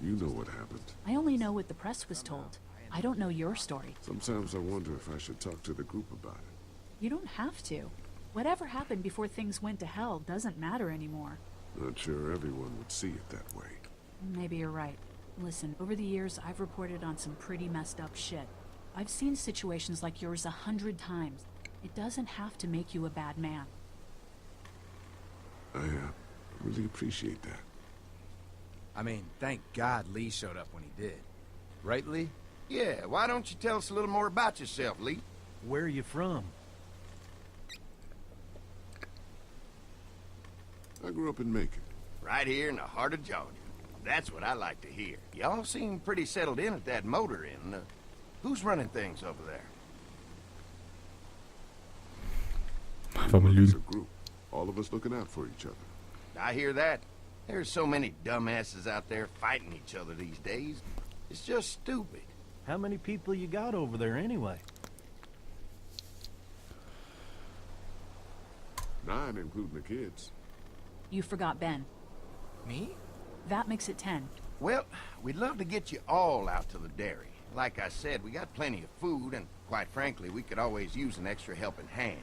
You know what happened. I only know what the press was told. I don't know your story. Sometimes I wonder if I should talk to the group about it. You don't have to. Whatever happened before things went to hell doesn't matter anymore. Not sure everyone would see it that way. Maybe you're right. Listen, over the years, I've reported on some pretty messed up shit. I've seen situations like yours 100 times. It doesn't have to make you a bad man. I really appreciate that. I mean, thank God Lee showed up when he did. Right, Lee? Yeah, why don't you tell us a little more about yourself, Lee? Where are you from? I grew up in Macon. Right here in the heart of Georgia. That's what I like to hear. Y'all seem pretty settled in at that motor inn. Who's running things over there? Einfach mal It's a lügen. group. All of us looking out for each other. I hear that. There's so many dumbasses out there fighting each other these days. It's just stupid. How many people you got over there anyway? 9, including the kids. You forgot Ben. Me? That makes it 10. Well, we'd love to get you all out to the dairy. Like I said, we got plenty of food, and quite frankly, we could always use an extra helping hand.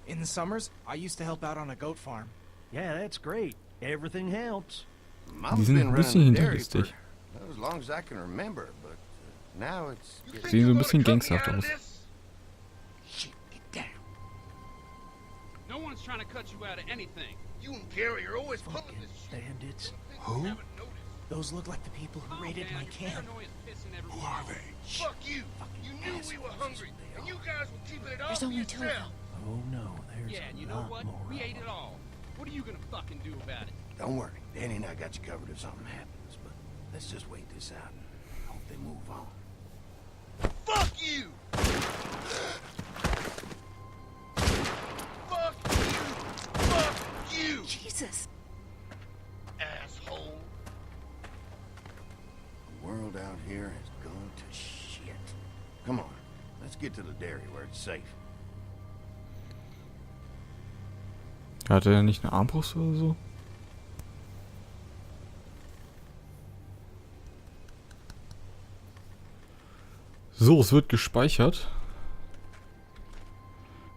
In the summers, I used to help out on a goat farm. Yeah, that's great. Everything helps. Mom's sind been ein running bisschen the dairy for hinterlistig. as long as I can remember, but now it's... Sehen so ein bisschen gangsterhaft aus. Shit, get down. No one's trying to cut you out of anything. You and Gary are always pulling Fucking this shit. bandits. Who? Those look like the people who raided my camp. Who are they? Fuck you. You knew we were hungry, and you guys were keeping it all There's to only 2 of yourself. them. Oh no, there's Yeah, and a you know lot what? more. We of ate it them. all. What are you gonna fucking do about it? Don't worry, Danny and I got you covered if something happens, but let's just wait this out and hope they move on. Fuck you. Fuck you. Fuck you, Jesus! asshole. The world out here has gone to shit. Come on, let's get to the dairy where it's safe. Hatte er nicht eine Armbrust oder so? So, es wird gespeichert.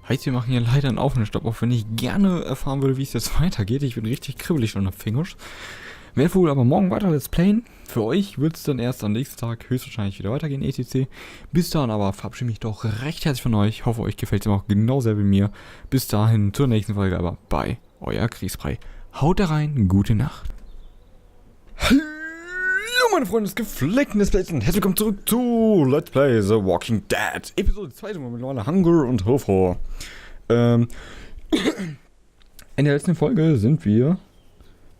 Heißt, wir machen hier leider einen Aufnahmestopp, auch wenn ich gerne erfahren würde, wie es jetzt weitergeht. Ich bin richtig kribbelig schon am Fingers. Werde wohl aber morgen weiter Let's Playen. Für euch wird es dann erst am nächsten Tag höchstwahrscheinlich wieder weitergehen, etc. Bis dahin aber verabschiede mich doch recht herzlich von euch. Hoffe, euch gefällt es immer auch genau sehr wie mir. Bis dahin zur nächsten Folge, aber bye, euer GriessbreiLP. Haut da rein, gute Nacht. Hallo meine Freunde des gepflegten Displays und herzlich willkommen zurück zu Let's Play The Walking Dead. Episode 2 sind wir mittlerweile Hunger und Hofer. In der letzten Folge sind wir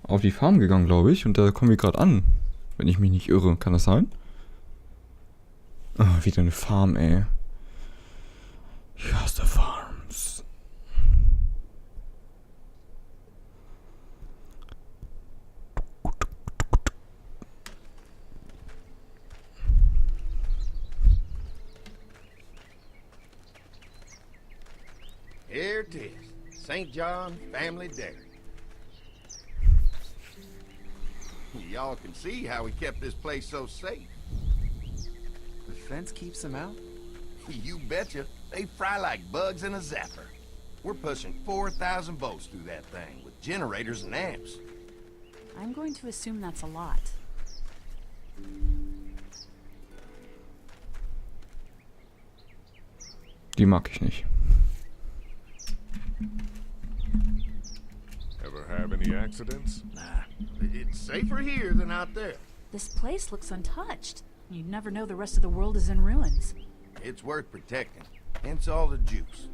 auf die Farm gegangen, glaube ich. Und da kommen wir gerade an. Wenn ich mich nicht irre, kann das sein? Ah, wieder eine Farm, ey. Ich hasse Farms. Here it is, St. John Family Dairy. Y'all can see how we kept this place so safe. The fence keeps them out? You betcha. They fry like bugs in a zapper. We're pushing 4,000 volts through that thing with generators and amps. I'm going to assume that's a lot. Die mag ich nicht. Ever have any accidents? Nah, it's safer here than out there. This place looks untouched. You'd never know the rest of the world is in ruins. It's worth protecting, hence all the juice.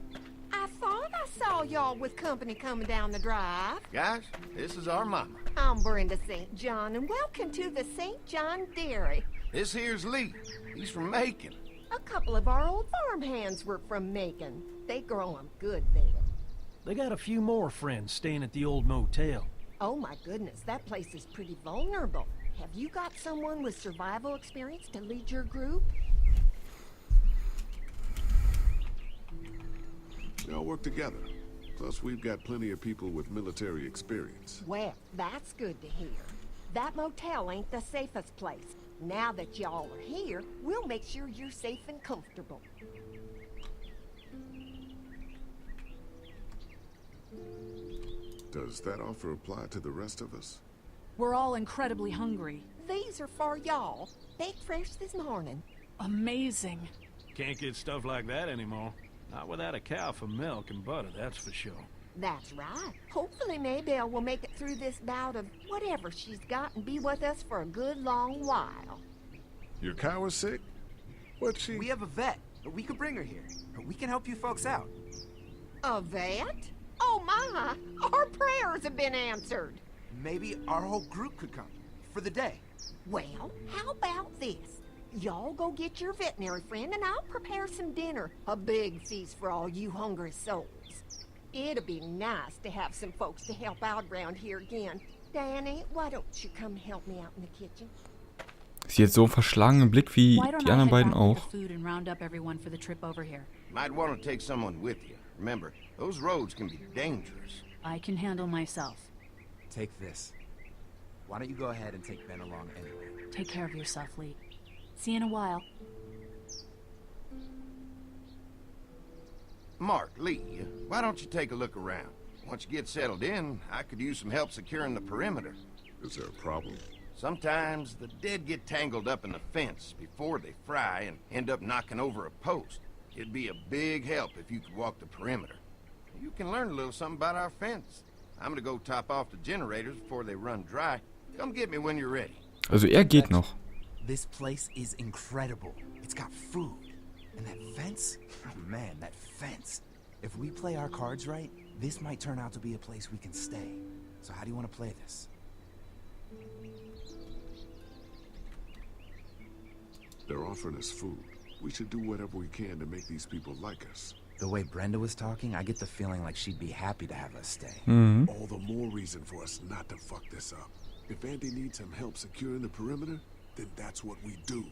I thought I saw y'all with company coming down the drive. Guys, this is our mama. I'm Brenda St. John, and welcome to the St. John Dairy. This here's Lee. He's from Macon. A couple of our old farm hands were from Macon. They grow 'em good there. They got a few more friends staying at the old motel. Oh my goodness, that place is pretty vulnerable. Have you got someone with survival experience to lead your group? We all work together. Plus, we've got plenty of people with military experience. Well, that's good to hear. That motel ain't the safest place. Now that y'all are here, we'll make sure you're safe and comfortable. Does that offer apply to the rest of us? We're all incredibly hungry. These are for y'all. Baked fresh this morning. Amazing. Can't get stuff like that anymore. Not without a cow for milk and butter, that's for sure. That's right. Hopefully Maybelle will make it through this bout of whatever she's got and be with us for a good long while. Your cow is sick? What's she? We have a vet. We could bring her here. We can help you folks out. A vet? Oh my! Our prayers have been answered. Maybe our whole group could come. For the day. Well, how about this? Y'all go get your veterinary friend and I'll prepare some dinner. A big feast for all you hungry souls. It'd be nice to have some folks to help out around here again. Danny, why don't you come help me out in the kitchen? Sie hat so einen verschlagenen Blick wie Why don't die I anderen head beiden back with auch. the food and round up everyone for the trip over here? Might want to take someone with you. Remember, those roads can be dangerous. I can handle myself. Take this. Why don't you go ahead and take Ben along anyway? Take care of yourself, Lee. See you in a while. Mark, Lee, why don't you take a look around? Once you get settled in, I could use some help securing the perimeter. Is there a problem? Sometimes the dead get tangled up in the fence before they fry and end up knocking over a post. It'd be a big help if you could walk the perimeter. You can learn a little something about our fence. I'm gonna go top off the generators before they run dry. Come get me when you're ready. Also geht noch. This place is incredible. It's got food. And that fence? Oh man, that fence. If we play our cards right, this might turn out to be a place we can stay. So how do you want to play this? They're offering us food. We should do whatever we can to make these people like us. The way Brenda was talking, I get the feeling like she'd be happy to have us stay. All the more reason for us not to fuck this up. If Andy needs some help securing the perimeter, then that's what we do.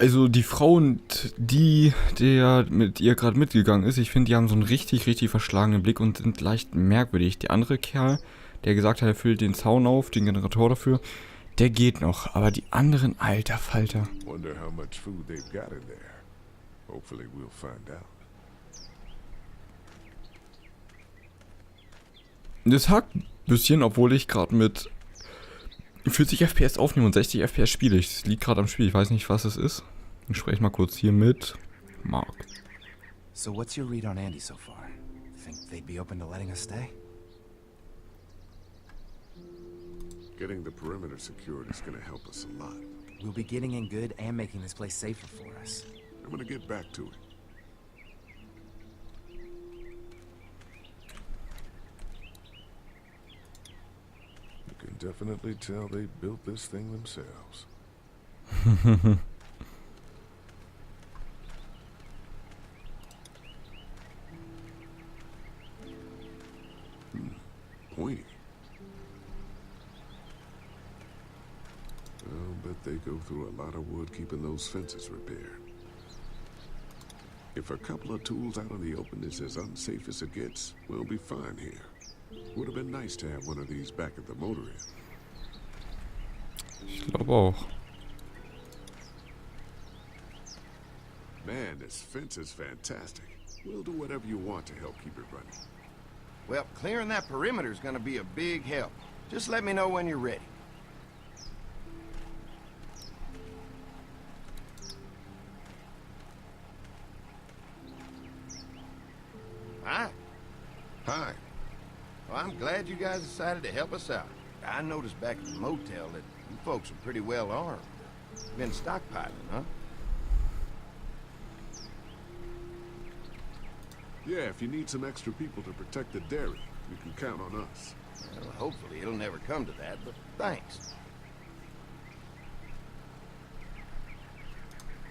Also die Frau und der mit ihr gerade mitgegangen ist, ich finde, die haben so einen richtig, richtig verschlagenen Blick und sind leicht merkwürdig. Der andere Kerl, der gesagt hat, er füllt den Zaun auf, den Generator dafür, der geht noch. Aber die anderen, alter Falter. Wonder how much food they've got in there. Hopefully we'll find out. Das hakt ein bisschen, obwohl ich gerade mit 40 FPS aufnehme und 60 FPS spiele. Es liegt gerade am Spiel, ich weiß nicht, was es ist. Ich spreche mal kurz hier mit Mark. So what's your read on Andy so far? Think they'd be open to letting us stay? Getting the perimeter secured is gonna help us a lot. We'll be getting in good and making this place safer for us. I'm gonna get back to it. You can definitely tell they built this thing themselves. Pointy. I'll bet they go through a lot of wood keeping those fences repaired. If a couple of tools out in the open is as unsafe as it gets, we'll be fine here. Would have been nice to have one of these back at the motor inn. Ich glaube auch. Man, this fence is fantastic. We'll do whatever you want to help keep it running. Well, clearing that perimeter is gonna be a big help. Just let me know when you're ready. Hi. Hi. Well, I'm glad you guys decided to help us out. I noticed back at the motel that you folks are pretty well armed. Been stockpiling, huh? Yeah, if you need some extra people to protect the dairy, you can count on us. Well, hopefully it'll never come to that, but thanks.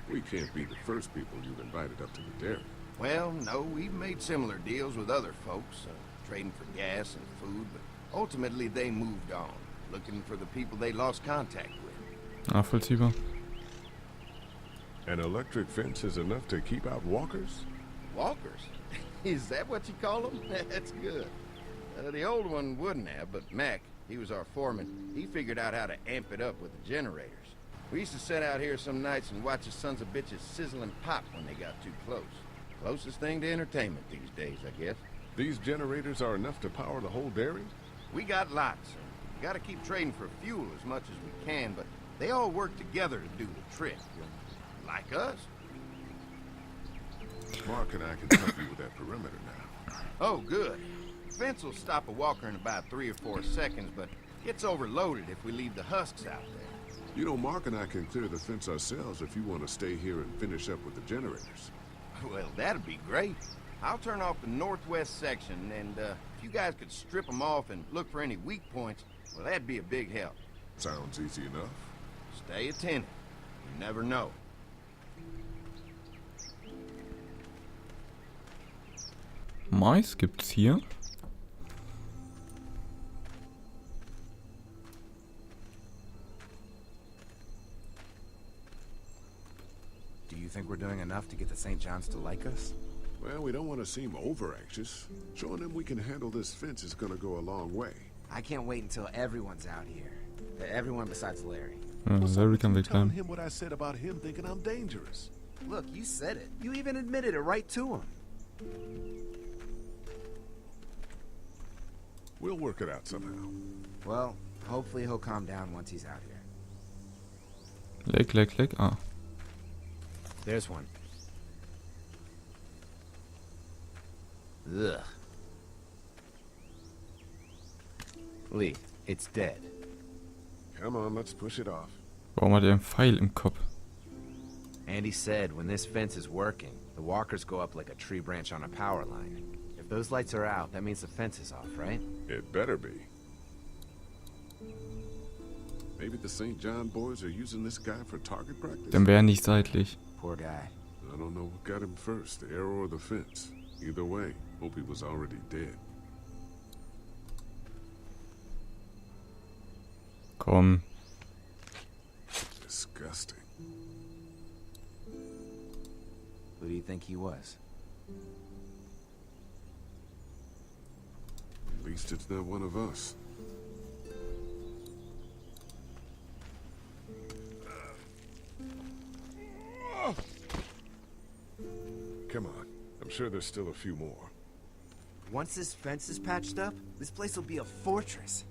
We can't be the first people you've invited up to the dairy. Well, no, we've made similar deals with other folks, trading for gas and food, but ultimately they moved on, looking for the people they lost contact with. Nachvollziehbar. An electric fence is enough to keep out walkers? Walkers? Is that what you call them? That's good. The old one wouldn't have, but Mac, he was our foreman, he figured out how to amp it up with the generators. We used to sit out here some nights and watch the sons of bitches sizzle and pop when they got too close. Closest thing to entertainment these days, I guess. These generators are enough to power the whole dairy? We got lots. We gotta keep trading for fuel as much as we can, but they all work together to do the trick. Like us. Mark and I can help you with that perimeter now. Oh, good. The fence will stop a walker in about 3 or 4 seconds, but gets overloaded if we leave the husks out there. You know, Mark and I can clear the fence ourselves if you want to stay here and finish up with the generators. Well, that'd be great. I'll turn off the northwest section, and if you guys could strip them off and look for any weak points, well, that'd be a big help. Sounds easy enough. Stay attentive. You never know. Mais gibt's hier. Do you think we're doing enough to get the St. John's to like us? Well, we don't want to seem over-anxious. Showing them we can handle this fence is gonna go a long way. I can't wait until everyone's out here. Everyone besides Larry. Larry kann weg Telling bleiben. him what I said about him thinking I'm dangerous. Look, you said it. You even admitted it right to him. We'll work it out somehow. Well, hopefully he'll calm down once he's out here. Leck. Ah. There's one. Ugh. Lee, it's dead. Come on, let's push it off. Warum hat er einen Pfeil im Kopf? Andy said when this fence is working, the walkers go up like a tree branch on a power line. If those lights are out, that means the fence is off, right? It better be. Maybe the St. John boys are using this guy for target practice? Dann wäre er nicht seitlich. Poor guy. I don't know what got him first, the arrow or the fence. Either way, hope he was already dead. Komm. Disgusting. Who do you think he was? At least it's not one of us. Come on. I'm sure there's still a few more. Once this fence is patched up, this place will be a fortress.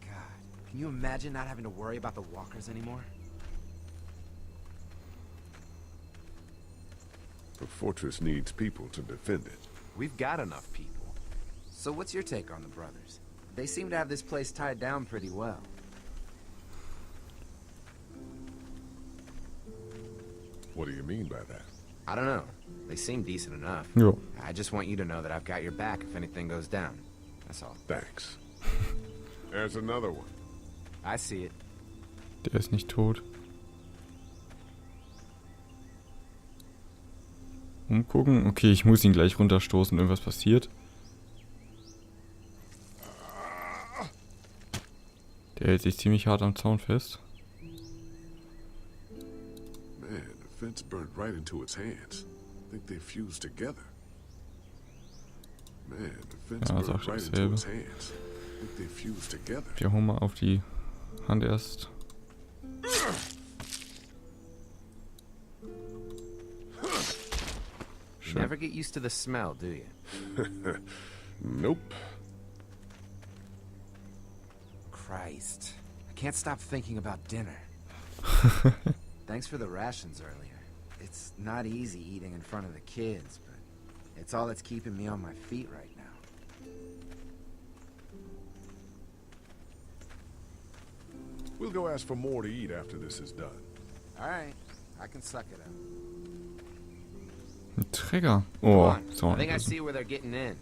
God, can you imagine not having to worry about the walkers anymore? The fortress needs people to defend it. We've got enough people. So what's your take on the brothers? They seem to have this place tied down pretty well. What do you mean by that? I don't know. They seem decent enough. Jo. I just want you to know that I've got your back if anything goes down. That's all. Thanks. There's another one. I see it. Der ist nicht tot. Umgucken. Okay, ich muss ihn gleich runterstoßen. Irgendwas passiert. Der hält sich ziemlich hart am Zaun fest. Man, the fence burned right into its hands. I think they fused together. Man, the fence Ja, burned sagt right into dasselbe. its hands. I think they fused together. Wir hauen mal auf die Hand erst. You never get used to the smell, do you? Nope. Christ. I can't stop thinking about dinner. Thanks for the rations earlier. It's not easy eating in front of the kids, but it's all that's keeping me on my feet right now. We'll go ask for more to eat after this is done. All right, I can suck it up. Ein Träger. Come Oh, on. so. I think I see where they're getting in.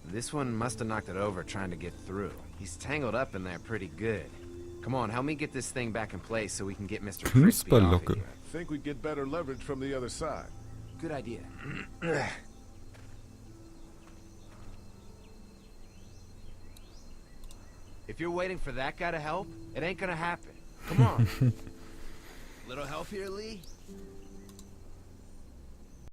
This one must have knocked it over trying to get through. He's tangled up in there pretty good. Come on, help me get this thing back in place so we can get Mr. Crispy off of Knusperlocke. here. Think we'd get better leverage from the other side. Good idea. If you're waiting for that guy to help, it ain't gonna happen. Come on. Little help here, Lee?